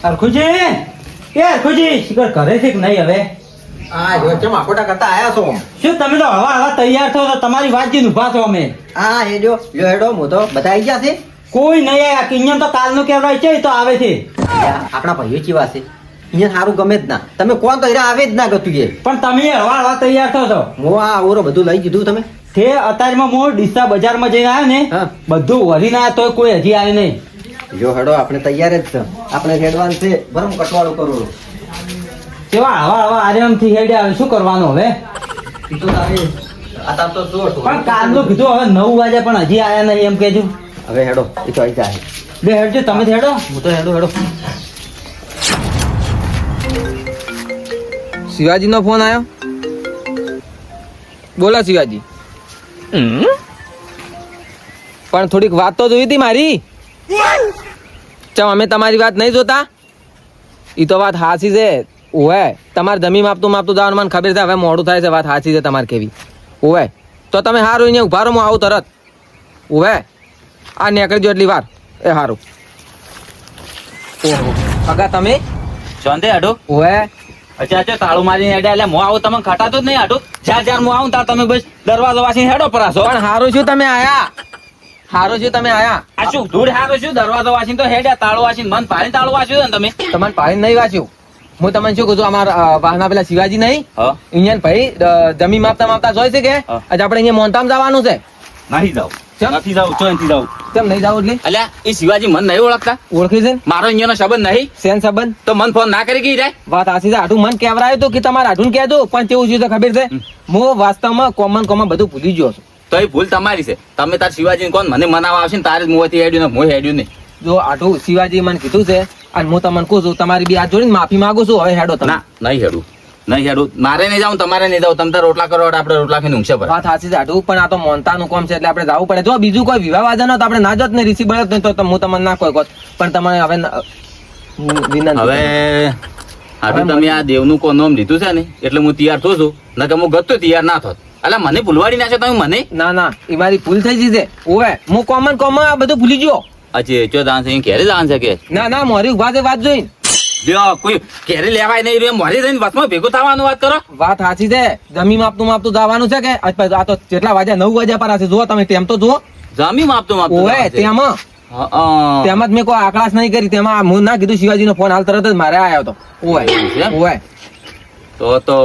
હરખુજી એ હરખુજી શિખર ઘરે છે કે નહીં હવે? હા જો ચમ આકોટા કરતા આયા છો. શું તમે તો હવા તૈયાર થો તો તમારી વાત જીને ઉભા છો અમે. હા એ જો લ્યો હેડો હું તો બધા આવી ગયા છે. કોઈ નહીં આયા કિન્યન તો કાલનું કેવડાય છે તો આવે છે. આપણા ભાઈઓ કેવા છે અહીંયા સારું ગમે જ ના. તમે કોણ તો આવે જ ના ગતું એ. પણ તમે હવા તૈયાર થો છો. હું આ ઓરો બધું લઈ દીધું તમે. તે અત્યારમાં હું ડીસા બજારમાં જઈને આવ્યો ને હા. બધું વળીને આવ્યો તોય કોઈ હજી આવે નહીં. જો હેડો આપણે તૈયાર જ છે. આપણે રેડવાન છે બરમ કટવાળું કરવું. કેવા હવા આરામથી હેડે આવે શું કરવાનું હવે? ઈ તો તારે આ તાર તો જો પણ કાલનું કીધું હવે 9 વાગે પણ હજી આયા નહીં એમ કહેજો. હવે હેડો એ તો આવી જાય. બે હેડજો તમે જ હેડો. હું તો હેડો હેડો. શિવાજી નો ફોન આવ્યો. બોલો શિવાજી. પણ થોડીક વાત તો જોઈ હતી મારી. ચમ અમે તમારી વાત નહીં જોતા? ઈ તો વાત હાચી છે. ઓવે તમારે જમીન માપતું જવાનું મને ખબર છે. હવે મોડું થાય છે. વાત હાચી છે તમારે કેવી. ઓવે તો તમે હારું અહીંયા ઉભા રહો, હું આવું તરત. ઓવે આ નીકળજો એટલી વાર. એ હારું. ઓહો અગા તમે શાંતિ હાડો. ઓવે અચ્છા અચ્છા તાળું મારીને હેડે એટલે હું આવું તમને ખટાતું જ નહીં હાડો. જ્યાં હું આવું ત્યાં તમે બસ દરવાજો વાસીને હેડો પરાશો. પણ હારું શું તમે આયા? હારું શું તમે આયા? આ શું ધૂળ હારો શું દરવાજો વાસીને તો હેડ્યા તાળું વાસીને મન પાડીને તાળું વાસ્યું છે ને તમે. તમને પાડી નહીં વાંચ્યું. હું તમને શું કહું છું, અમારા વાહના પેલા શિવાજી નહીં હા અહીંયા ભાઈ જમીન માપતા જોઈ છે કે હા. આજે આપણે અહીંયા મોનતામ જવાનું છે. નહીં જાવ કેમ? નથી જાવ તો નથી જાવ. કેમ નહીં જાવ એટલે? અલ્યા એ શિવાજી મન નહીં ઓળખતા. ઓળખી છે ને? મારો અહીંયાનો સંબંધ નહીં શેન સંબંધ? તો મન ફોન ના કરી ગઈ જાય. વાત આશી છે. આઠું મન કેવરાયું તો કે તમારે આઠું કહેજો, પણ કેવું છે તો ખબર છે હું વાસ્તવમાં કોમન બધું ભૂલી ગયો છું. તો એ ભૂલ તમારી છે. તમે તાર શિવાજી કોણ મને મનાવવા આવશે ને તારે જ મોંથી હેડ્યું ને હું હેડ્યું નહીં. જો આઠું શિવાજી મને કીધું છે અને હું તમને કહું છું તમારી બી હાથ જોડીને માફી માંગુ છું. હવે હેડો તમે. ના નહીં હેડું નહીં હેડું. મારે નહીં જાઉં તમારે નહીં જાઉં. તમે તાર રોટલા કરો આપણે રોટલા ખાઈને ઊંઘશે પર. વાત સાચી છે આઠું, પણ આ તો મોનતાનું કામ છે એટલે આપણે જવું પડે. જો બીજું કોઈ વિવાહ વાદન હોત આપણે ના જોત ને ઋષિ બળત નહીં તો હું તમને ના કોઈ કહું. પણ તમારે હવે વિનંતી. હવે આટલું તમે આ દેવનું કો નામ લીધું છે ને એટલે હું તૈયાર થઉં છું. નકર હું ગતો તૈયાર ના થોત. અલા મને ભૂલવાડી નાખો તમે મને. ના ના એ મારી ભૂલ થઈ ગઈ છે. ઓવે હું કોમન આ બધું ભૂલી ગયો. અચ્છા ચો દાન છે ઘેરે દાન છે કે ના ના મોરી ઉભા છે વાત જોઈને. લ્યો કોઈ ઘેરે લેવાય નહીં રહ્યો મોરી થઈને વચમાં ભેગું થવાનું વાત કરો. વાત સાચી છે. જમીન માપતું જવાનું છે કે આ તો કેટલા વાગ્યા 9 વાગ્યા પર છે. જુઓ તમે તેમ તો જુઓ. જમી માપતું ઓવે તેમાં જ મેં કોઈ આકડાશ નહીં કરી. તેમાં હું ના કીધું શિવાજી નો ફોન હાલ તરત જ મારે આવ્યો હતો. ઓવે ઓવે તો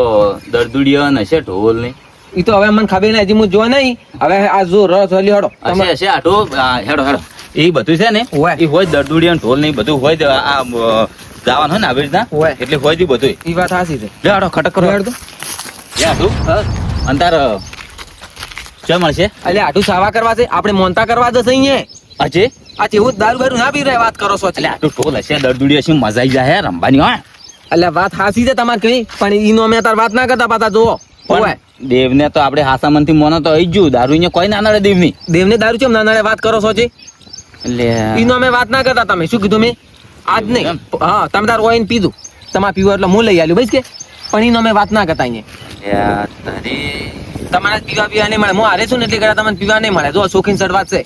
દરદુડિયો નશે ઢોલ નહીં. ઈ તો હવે મને ખબર નહીં, હજી હું જો નહીં. હવે આ જો રસ હલી હડો હશે હશે આટો હેડો હેડો એ બધું છે ને ઓવે. એ હોય દરદુડિયો ઢોલ નહીં બધું હોય જ. આ જવાનું હોય ને આવી રીતના ઓવે. એટલે હોય જ બધું. ઈ વાત સાચી છે. લે હાડો ખટક કરો હેડ તો. લે હાડું અંતાર શું મળશે? એટલે આટું સાવા કરવા છે આપણે મોનતા કરવા જશે અહીંયા. અજે આ જેવું દારૂ બારું ના પી રહ્યા વાત કરો છો. એટલે આટલું ઢોલ હશે દરદુડિયો શું મજા આવી જાય રમવાની હોય. એટલે વાત હાસી છે તમારે કઈ, પણ ઈનો મેં તાર વાત ના કરતા પાછા જુઓ. ઓવે દેવને તો આપણે હાસામનથી મોનો તો આવી જ દારૂ અહીંયા કોઈ ના નડે દેવની. દેવને દારૂ છે નાના વાત કરો છો છે. એટલે ઈનો અમે વાત ના કરતા. તમે શું કીધું મેં આજ નહીં? હા તમે તાર ઓઈન પીધું તમારે પીવું એટલે હું લઈ આવ્યું બસ કે. પણ ઈનો અમે વાત ના કરતા અહીંયા. તમારે પીવા નહીં મળે. હું હારે છું ને એટલે કદાચ તમને પીવા નહીં મળે. જો શોખીન સડવાત છે.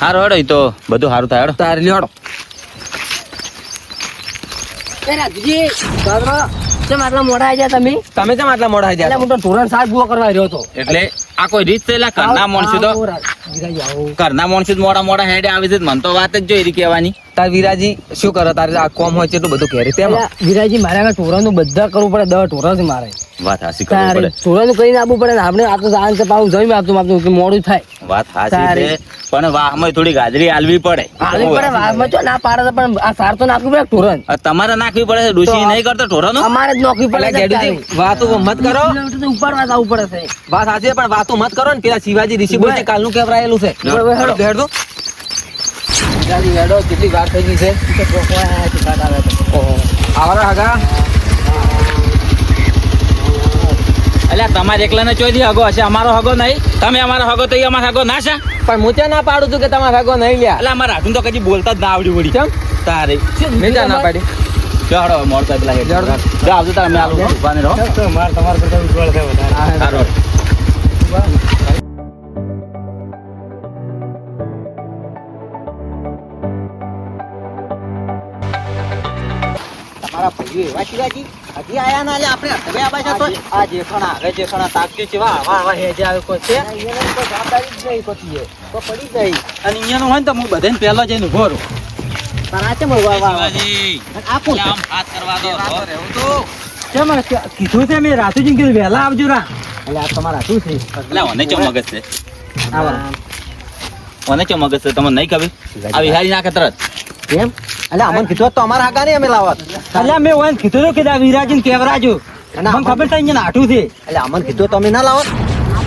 હારો હેડો તો બધું સારું થાય હેડો. તારે લ્યો મોડા આવ્યા તમે. તમે કેમ આટલા મોડા થઈ જાય? હું તો ધોરણ 7 પૂરો કરવા રહ્યો હતો. એટલે આ કોઈ રીત છે? એટલે ઘરના માણસો તો ઘરના માણસો જ મોડા હેડે આવે છે. મને તો વાત જ જોઈ રહી કહેવાની. તાર વિરાજી શું કરે? તારે આ કોમ હોય છે એટલું બધું ઘેરી તેમ. વિરાજી મારે આગળ ઢોરાનું બધા કરવું પડે. 10 ઢોરા છે મારે. વાત હાસી કરવી પડે. ઢોરાનું કરીને આપવું પડે ને આપણે આ તો જાણ છે પાછું જમી આપતું કે મોડું થાય. વાત હાસી છે પણ વાહમાં થોડી ગાજરી આલવી પડે. હાલવી પડે વારમાં તો ના પાડે પણ આ સાર તો નાખવું પડે ઢોરણ. તમારે નાખવી પડે. ડોશી નહીં કરતો ઢોરાનું. અમારે જ નાખવી પડે. ગેડુજી વાતો મત કરો. ઉપાડવા જવું પડે છે. વાત સાચી પણ વાતો મત કરો ને. પેલા શિવાજી ઋષિ બોલ કાલનું કેવરાયેલું છે. હેડ દો વિરાજી હેડો. કેટલી વાત થઈ ગઈ છે. આવરા હગા એટલે તમારે એકલાને ચોથી હગો હશે. અમારો હગો નહીં. તમે અમારો હગો તો અમારો હગો ના છે. પણ હું ત્યાં ના પાડું છું કે તમારે હગો નહીં લ્યા. એટલે અમારા હાથું તો કદી બોલતા જ ના આવડી વળી. કેમ તારે મેં ત્યાં ના પાડી? ચાલો મોડતા પેલા હેડ જો આવજો તાર અમે આવું ઉભાને રહો. સારો મારા ભાઈઓ એવા શિવાજી હજી આયા ના લે આપણે હવે આ બાજુ તો આ જેઠાણા હવે જેઠાણા તાકતી છે વાહ વાહ વાહ હેજે આવે કોઈ છે એને તો જવાબદારી જ નહીં કોતી તો પડી ગઈ અને અહીંયાનો હોય ને તો હું બધાને પહેલો જઈને ઉભો રહું તારા છે વાહ વાહ આપો આમ હાથ કરવા દો રહેવું તો કેમ કીધું છે મેં રાતુજી કીધું વહેલા આવજો રા એટલે આ તમારા શું છે એટલે મને ચો મગજ છે આવા મને ચો મગજ છે તમને નહીં ખબર આ વિહારી નાખે તરત કેમ એટલે અમને કીધું તો અમારા હાકા નહીં અમે લાવત એટલે મેં ઓન કીધું તો કે આ વિરાજીને કેવરાજો મને ખબર છે અહીંયા આઠું છે એટલે અમને કીધું તો અમે ના લાવત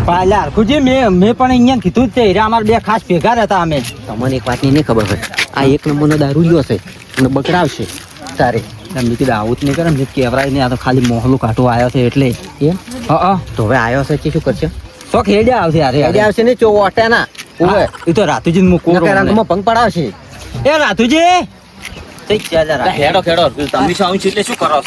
પણ એટલે હરખુજી મેં પણ અહીંયા કીધું જ છે હીરા અમારા બે ખાસ ભેગા રહેતા અમે તમને એક વાતની નહીં ખબર હોય આ એક નંબરનો દારૂ લ્યો છે અને બકડાવશે તારે મેં કીધું આવું જ નહીં કરે મેં કેવરાય નહીં આ તો ખાલી મોહલું કાઢો આવ્યો છે એટલે એમ હા તો હવે આવ્યો છે શું કરશે શોખ હેડે આવશે હેડે આવશે ને ચો ઓટે ના એ તો રાતુજી મૂકો રંગમાં પંગ પડાવશે એ રાતુજી ખેડો ખેડો તમે શું આવું છું એટલે શું કરો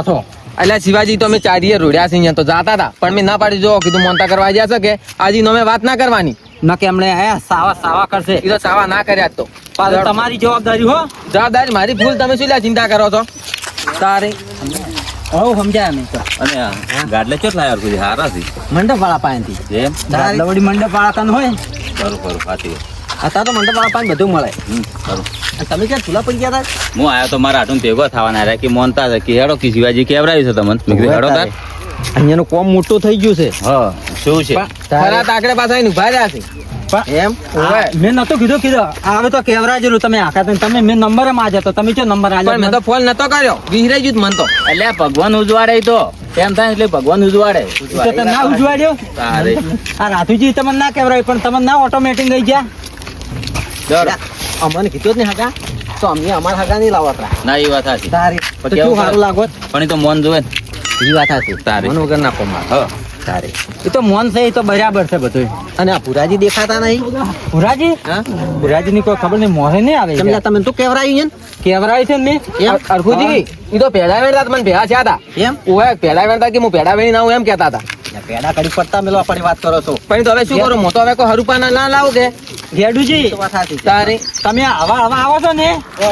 છો એટલે શિવાજી તો અમે ચારીએ રોડ્યા છે અહીંયા તો જાતા હતા પણ મેં ના પાડી જો કીધું મોનતા કરવા ગયા છે કે આજે નો વાત ના કરવાની ના કે એમણે સાવા સાવા કરશે એ તો સાવા ના કર્યા જ તો તમારી જવાબદારી હો જવાબદારી મારી ભૂલ તમે શું લ્યા ચિંતા કરો છો તારે હવે સમજાય અમે તો અને ગાડલે ચોટ લાવ્યા કોઈ હારા છે મંડપ વાળા પાસેથી એમ લવડી મંડપ વાળા કાન હોય ખરું ખરું સાચી વાત. અત્યારે તો મંડપ વાળા પાસે બધું મળે ખરું અને તમે ક્યાં ચૂલા પડી ગયા હતા હું આયો તો મારા આટું ભેગો થવાના રહ્યા કે મોનતા છે કે હેડો કે શિવાજી કેવરાયું છે તમને મેં કીધું હેડો તાર અહીંયાનું કોમ મોટું થઈ ગયું છે હા શું છે ખરા તાકડે પાછા આવીને ઉભા રહ્યા છે એમ મેં નતું કીધું હવે તો કેવરા જેલું તમે આખા તમે મેં નંબર માં તો તમે શું નંબર પણ મેં તો ફોન નતો કર્યો વિહરાઈ ગયું મન તો એટલે આ ભગવાન ઉજવાડે તો એમ થાય એટલે ભગવાન ઉજવાડે ના ઉજવાડ્યો તારે આ રાધુજી તમને ના કેવરાય પણ તમને ના ઓટોમેટિક ગઈ ગયા દર અમને કીધું જ નહીં હાકા તો અમે અમારા હાકા નહીં લાવતા ના એ વાત સાચી તારી પણ તો કેવું કેવું સારું લાગોત પણ એ તો મોન જોવે ને એ વાત સાચી તારી. મન વગર ના કોમા હા તારે એ તો મોન છે એ તો બરાબર છે બધું અને આ ભુરાજી દેખાતા નહીં ભુરાજી હા ભુરાજી ની કોઈ ખબર નહીં મોહે નહીં આવે તમને તમે તો કેવરાયું છે કેવરાય છે ને મેં અરખુજી એ તો પેડા વેણતા મને ભેગા થયા હતા એમ ઓય પેડા વેણતા કે હું પેડા વેણી ના હું એમ કહેતા હતા પેડા કડી પડતા મેલો આપણી વાત કરો છો પણ તો હવે શું કરું હું તો હવે કોઈ હરુપા ના લાવું કે ગેડુજી તારે તમે હવા હવા આવો છો ને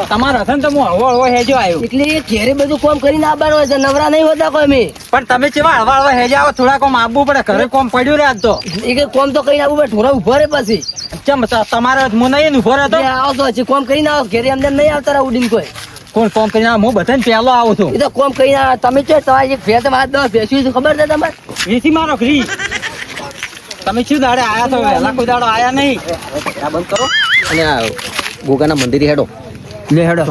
તમારા હશે ને તો હું હળવો હળવો હેજો આવ્યો એટલે એ ઘેરે બધું કોમ કરીને આવવાનું હોય છે નવરા નહીં હોતા કોઈ મેં પણ તમે કેવા હળવા હળવા હેજો આવો થોડા કોમ આવવું પડે ઘરે કોમ પડ્યું રે આજ તો એ કે કોમ તો કરીને આવવું પડે થોડા ઉભા રે પછી ચમ તમારે હું નહીં ઉભો રહેતો એ આવો તો હજી કોમ કરીને આવો ઘેરે અંદર નહીં આવતા રહો ઉડીને કોઈ કોણ કોમ કરીને આવે? હું બધાને પહેલો આવું છું એ તો કોમ કરીને આવે તમે છો તમારી એક ભેટ વાત દો ભેસવી છે ખબર છે તમારે વેચી મારો ફ્રી તમે શું દાડે આયા તો વહેલા કોઈ દાડો આયા નહીં આ બંધ કરો અને આ ગોગાના મંદિરે હેડો લે હેડો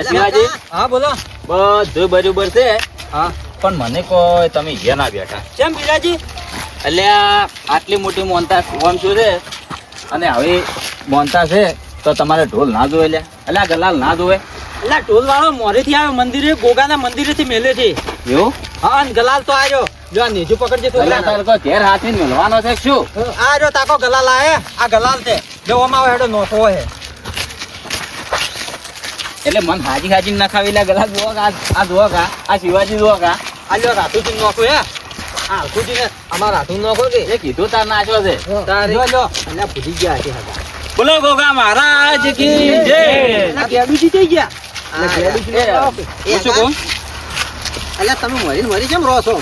શિવાજી હા બોલો બધું બરોબર છે હા પણ મને કોઈ તમે ઘેર ના બેઠા કેમ બિરાજી એટલે આ આટલી મોટી મોનતા ઓમ શું છે અને હવે મોનતા છે તો તમારે ઢોલ ના જોવે લ્યા એટલે આ ગલાલ ના જોવે એટલે ટોલ વાળો મોરેથી આવ્યો મંદિરે ગોગાના મંદિરેથી મેલે છે એવું હા અને ગલાલ તો આવ્યો જો આ નેજુ પકડજે તો એટલે તારે કોઈ ઘેર હાથીને મેળવાનો છે કે શું આ જો તાકો ગલાલ આયે આ ગલાલ છે જો ઓમાં હેડો નોખો હે એટલે મન હાજી હાજી ના ખાવી લે ગલાલ જોવો કા આ જોવો કા આ શિવાજી જોવો કા આ લ્યો રાતુજી નોખો હે હા રાતુજી ને અમારા હાથું નોખો કે એ કીધું તાર નાચો છે તારે જો લ્યો અને ભૂલી ગયા છે હા બોલો ગોગા મહારાજ કી જય આ ગેડુજી થઈ ગયા હું શું કહું એટલે તમે મરી કેમ રહો છો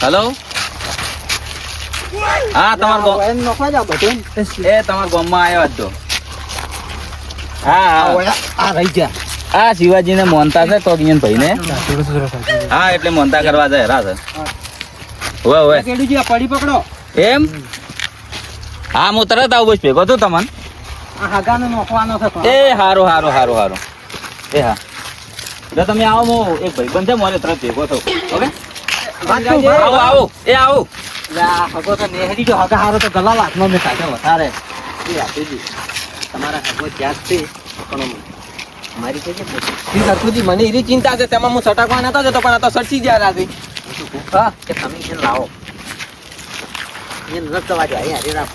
હેલો હા તમાર નોખવા જાવ બધું એ તમારા ગામમાં આવ્યો હતો હા હા આ રહી ગયા આ શિવાજીને મોનતા છે કોગિયન ભાઈને હા એટલે મોનતા કરવા જાય રા સર હવે હવે ગેડુજી આ પડી પકડો એમ હા હું તરત આવું બસ ભેગો છું તમને આ હાગાને નોખવાનો છે એ હારું હારું હારું હારું એ હા જો તમે આવો હું એક ભાઈબંધ છે મારે તરત ભેગો થયો ઓકે આવો આવો એ આવો હગો તો નેહરી જો હગા હારો તો ગલા હાથમાં મેં કાઢે વધારે એ આપીજી તમારા હગો ત્યાં છે પણ મારી છે અરખુજી મને એની ચિંતા છે તેમાં હું સટાકવા નતો જતો પણ આ તો સટસી ગયા રાતી હા કે તમે એને લાવો એને રસ્તો વાજો અહીંયા રે રામ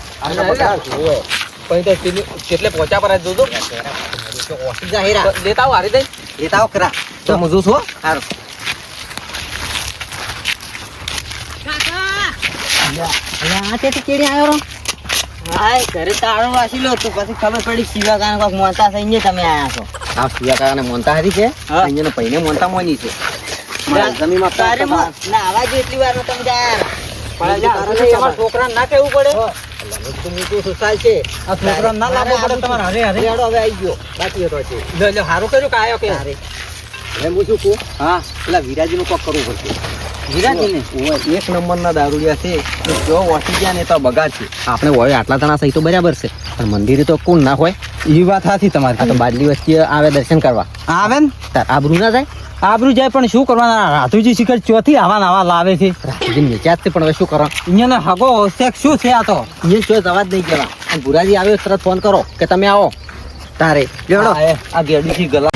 પછી તો કેટલે પહોંચ્યા પર જ જોજો જાહેરા લેતા આવો હારી દઈ લેતા આવો ખરા તો હું જોઉં છું હારું આ તેથી કેડી આવ્યો રો હા ઘરે તાળો વાસી લો તું પછી ખબર પડી શિવા કાને કોક મોનતા થઈને તમે આયા છો આ શિવા કાને મોનતા હતી છે હા. અહીંયા પૈને મોનતા મોની છે જમીનમાં તારે ના આવા જેટલી વાર તમે જાય છોકરા ના કેવું પડે આ છોકરા ના લાવવો પડે તમારે હરે હરે હેડો હવે આવી ગયો બાકી હતો છે લે હારું કર્યું કે આયો કે હરે એમ હું શું કહું હા પેલા વિરાજી નું કોક કરવું પડશે વિરાજીને એક નંબરના દારૂડિયા છે તો જો વટી ગયા ને તો બગાડ છે આપણે હોય આટલા જણા સહી તો બરાબર છે પણ મંદિરે તો કોણ ના હોય એ વાત સાચી તમારી આ તો બાદલી વસ્તી આવે દર્શન કરવા આવે ને તાર આબરૂ ના જાય આબરું જાય પણ શું કરવાના રાધુજી શિખર ચોથી આવા આવા લાવે છે રાત્રિ નીચા જ છે પણ હવે શું કરો અહીંયા હગો શેક શું છે આ તો એ શું જવા જ નહીં જવા અને ભુરાજી આવ્યો તરત ફોન કરો કે તમે આવો તારે લેવડો હા, એ. આ ગેડુથી ગલા